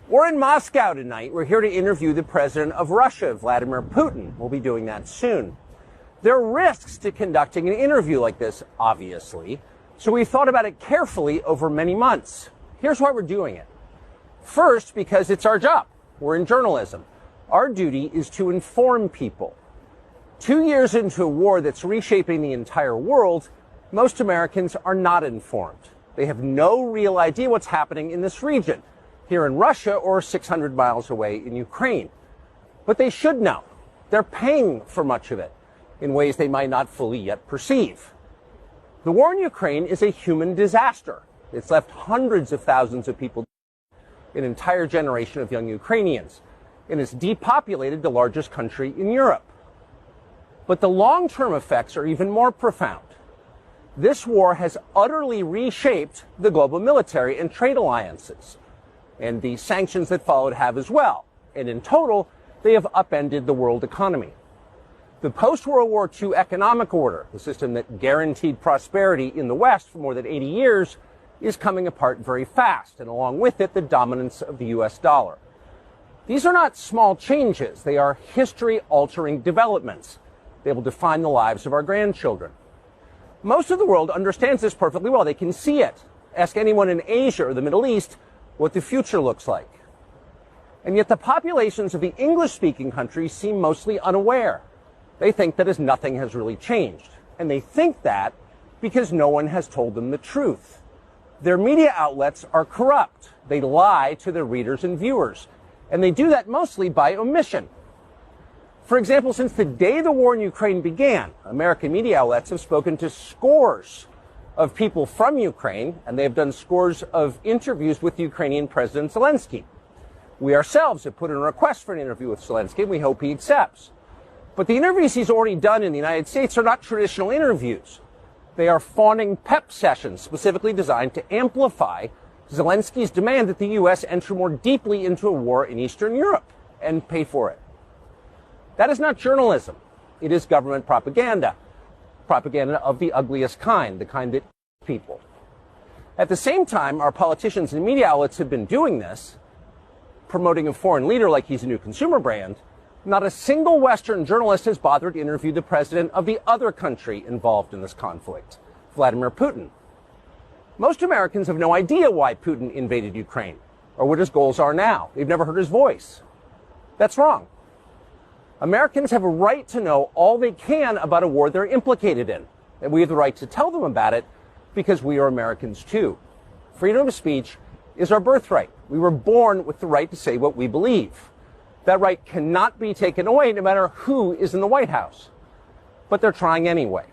We're in Moscow tonight. We're here to interview the president of Russia, Vladimir Putin. We'll be doing that soon. There are risks to conducting an interview like this, obviously, so we thought about it carefully over many months. Here's why we're doing it. First, because it's our job. We're in journalism. Our duty is to inform people. 2 years into a war that's reshaping the entire world, most Americans are not informed. They have no real idea what's happening in this region, here in Russia or 600 miles away in Ukraine. But they should know. They're paying for much of it in ways they might not fully yet perceive. The war in Ukraine is a human disaster. It's left hundreds of thousands of people, an entire generation of young Ukrainians, and it's depopulated the largest country in Europe. But the long-term effects are even more profound. This war has utterly reshaped the global military and trade alliances, and the sanctions that followed have as well. And in total, they have upended the world economy. The post-World War II economic order, the system that guaranteed prosperity in the West for more than 80 years, is coming apart very fast, and along with it, the dominance of the U.S. dollar. These are not small changes. They are history-altering developments. They will define the lives of our grandchildren. Most of the world understands this perfectly well. They can see it. Ask anyone in Asia or the Middle East what the future looks like. And yet the populations of the English-speaking countries seem mostly unaware. They think that as nothing has really changed. And they think that because no one has told them the truth. Their media outlets are corrupt. They lie to their readers and viewers. And they do that mostly by omission. For example, since the day the war in Ukraine began, American media outlets have spoken to scores of people from Ukraine, and they have done scores of interviews with Ukrainian President Zelensky. We ourselves have put in a request for an interview with Zelensky, and we hope he accepts. But the interviews he's already done in the United States are not traditional interviews. They are fawning pep sessions specifically designed to amplify Zelensky's demand that the U.S. enter more deeply into a war in Eastern Europe and pay for it. That is not journalism. It is government propaganda. Propaganda of the ugliest kind, the kind that people. At the same time, our politicians and media outlets have been doing this, promoting a foreign leader like he's a new consumer brand. Not a single Western journalist has bothered to interview the president of the other country involved in this conflict, Vladimir Putin. Most Americans have no idea why Putin invaded Ukraine or what his goals are now. They've never heard his voice. That's wrong. Americans have a right to know all they can about a war they're implicated in, and we have the right to tell them about it because we are Americans too. Freedom of speech is our birthright. We were born with the right to say what we believe. That right cannot be taken away no matter who is in the White House. But they're trying anyway.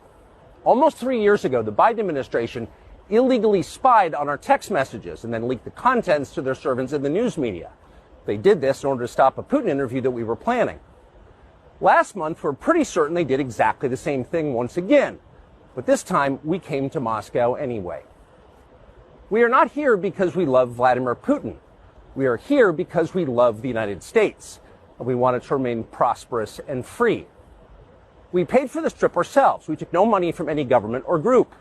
Almost 3 years ago, the Biden administration illegally spied on our text messages and then leaked the contents to their servants in the news media. They did this in order to stop a Putin interview that we were planning. Last month, we're pretty certain they did exactly the same thing once again. But this time, we came to Moscow anyway. We are not here because we love Vladimir Putin. We are here because we love the United States, and we want it to remain prosperous and free. We paid for this trip ourselves. We took no money from any government or group.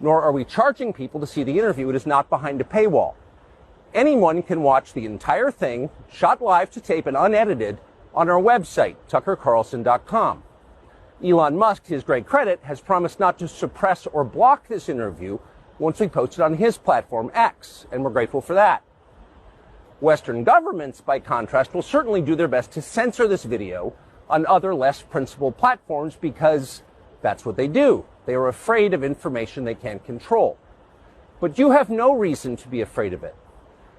Nor are we charging people to see the interview. It is not behind a paywall. Anyone can watch the entire thing, shot live to tape and unedited, on our website, tuckercarlson.com. Elon Musk, to his great credit, has promised not to suppress or block this interview once we post it on his platform, X, and we're grateful for that. Western governments, by contrast, will certainly do their best to censor this video on other less principled platforms because that's what they do. They are afraid of information they can't control. But you have no reason to be afraid of it.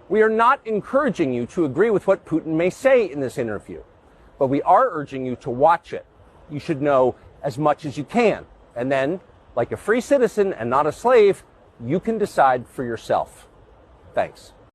We are not encouraging you to agree with what Putin may say in this interview, but we are urging you to watch it. You should know as much as you can. And then, like a free citizen and not a slave, you can decide for yourself. Thanks.